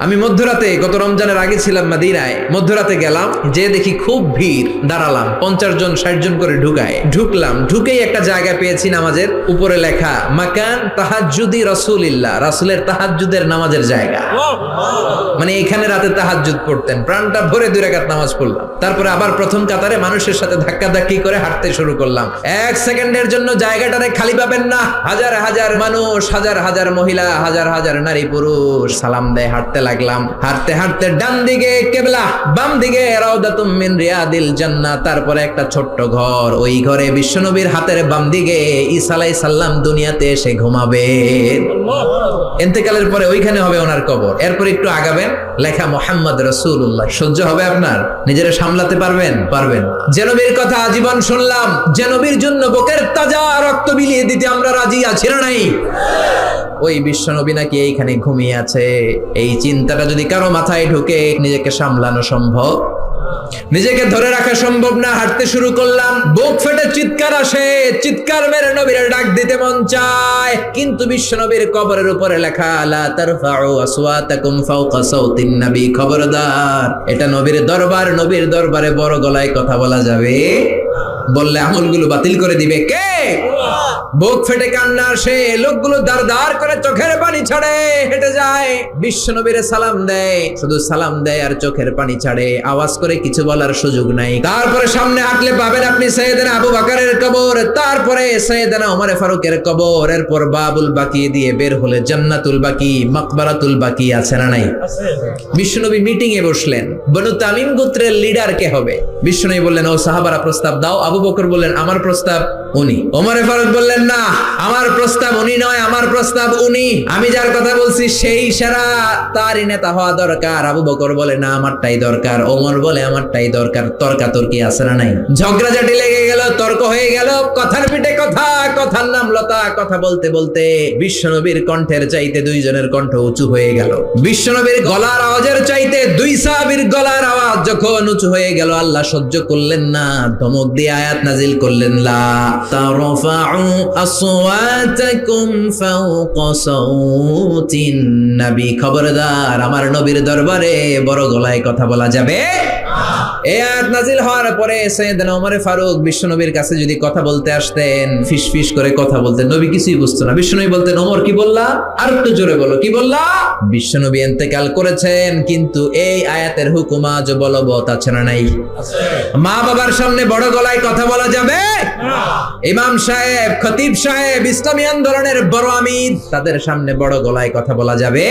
আমি মধ্যরাতে গত রমজানের আগে ছিলাম মদিনায়, মধ্যরাতে গেলাম, যে দেখি খুব ভিড়, দাঁড়ালাম, 50 জন 60 জন করে ঢুকলাম, ঢুকেই একটা জায়গা পেয়েছি নামাজের, উপরে লেখা মাকান তাহাজ্জুদি রাসূলিল্লাহ, রাসূলের তাহাজ্জুদের নামাজের জায়গা। মানে এখানে রাতে তাহাজ্জুদ পড়তেন, প্রাণটা ভরে 2 রাকাত নামাজ পড়লাম। তারপরে আবার প্রথম কাতারে মানুষের সাথে ধাক্কাধাক্কি করে হাঁটতে শুরু করলাম। 1 সেকেন্ডের জন্য জায়গাটারে খালি পাবেন না, হাজার হাজার মানুষ, হাজার হাজার মহিলা, হাজার হাজার নারী পুরুষ সালাম দেয়। হাঁটতে লাগলাম, হাঁটতে হাঁটতে ডান দিকে কিবলা, বাম দিকে রাউদাতুম মিন রিয়াদিল জান্নাহ, তারপরে একটা ছোট্ট ঘর, ওই ঘরে বিশ্বনবীর হাতের বাম দিকে ঈসা আলাইহিস সালাম দুনিয়াতে এসে ঘুমাবেন। ইন্তেকালের পরে ওইখানে হবে ওনার কবর। এরপর একটু আগাবেন, লেখা মুহাম্মদ রাসূলুল্লাহ। সহ্য হবে আপনার? নিজেরা সামলাতে পারবেন? পারবেন। যে নবীর কথা আজীবন শুনলাম, যে নবীর জন্য বুকের তাজা রক্ত বিলিয়ে দিতে আমরা রাজি আছি না নাই? ওই বিশ্বনবী নাকি এইখানে ঘুমিয়ে আছে। এই চিন্তাটা যদি কারো মাথায় ঢুকে, নিজেকে সামলানো সম্ভব? নিজেকে ধরে রাখা সম্ভব না। হাঁটতে শুরু করলাম, বুক ফেটে চিৎকার আসে, চিৎকার মেরে নবীর ডাক দিতে মন চায়, কিন্তু বিশ্বনবীর কবরের উপরে লেখা লা তারফাউ আসওয়াতাকুম ফাওকা সাউতিন নবী, খবরদার, এটা নবীর দরবার, নবীর দরবারে বড় গলায় কথা বলা যাবে, বললে আমলগুলো বাতিল করে দিবে কে? বুক ফেটে কান্না আসে, লোকগুলো দাঁড় দাঁড় করে চোখের পানি ছাড়ে, হেঁটে যায়, বিশ্বনবীর সালাম দেয়, শুধু সালাম দেয় আর চোখের পানি ছাড়ে, আওয়াজ করে কিছু বলার সুযোগ নাই। তারপরে সামনে হাঁটলে পাবেন আপনি সাইয়েদনা আবু বকরের কবর, তারপরে সাইয়েদনা ওমর ফারুকের কবর, এরপর বাবুল বাকি দিয়ে বের হলে জান্নাতুল বাকি, মাকবারাতুল বাকি আছে না নাই? বিশ্বনবী মিটিং এ বসলেন, বনু তামিম গোত্রের লিডার কে হবে? বিশ্বনবী বললেন, ও সাহাবারা প্রস্তাব দাও। আবু বকর বললেন, আমার প্রস্তাব উনি। ওমর ফারুক বললেন, না, আমার প্রস্তাব উনি নয়, আমার প্রস্তাব উনি, আমি যার কথা বলছি সেই সেরা, তারই নেতা হওয়া দরকার। আবু বকর বলে, না, আমারটাই দরকার। ওমর বলে, আমারটাই দরকার। তর্কাতর্কি আছে না নাই? ঝগড়াঝাটি লেগে গেল, তর্ক হয়ে গেল, কথার পিঠে কথা, কথার নাম লতা। কথা বলতে বলতে বিশ্বনবীর কণ্ঠের চাইতে 2 জনের কণ্ঠ উঁচু হয়ে গেল। বিশ্বনবীর গলার আওয়াজের চাইতে 2 সাহাবীর গলার আওয়াজ যখন উঁচু হয়ে গেল, আল্লাহ সহ্য করলেন না, ধমক দিয়ে আয়াত নাজিল করলেন, লা তারফাউ আসওয়াতাকুম ফাওকা সাউতিন নবী, খবরদার, আমার নবীর দরবারে বড় গলায় কথা বলা যাবে। এই আয়াত নাজিল হওয়ার পরে সাইয়েদনা ওমর ফারুক বিশ্বনবীর কাছে যদি কথা বলতে আসতেন, ফিসফিস করে কথা বলতেন, নবী কিছুই বুঝতো না। বিশ্বনবী বলতেন, ওমর কি বললা? আর একটু জোরে বলো, কি বললা? বিশ্বনবী ইন্তেকাল করেছেন, কিন্তু এই আয়াতের হুকুম আজ বলবৎ আছে না নাই? মা বাবার সামনে বড় গলায় কথা বলা যাবে? ইমাম সাহেব, খতিব সাহেব, ইসলামী আন্দোলনের বড় আমির, তাদের সামনে বড় গলায় কথা বলা যাবে?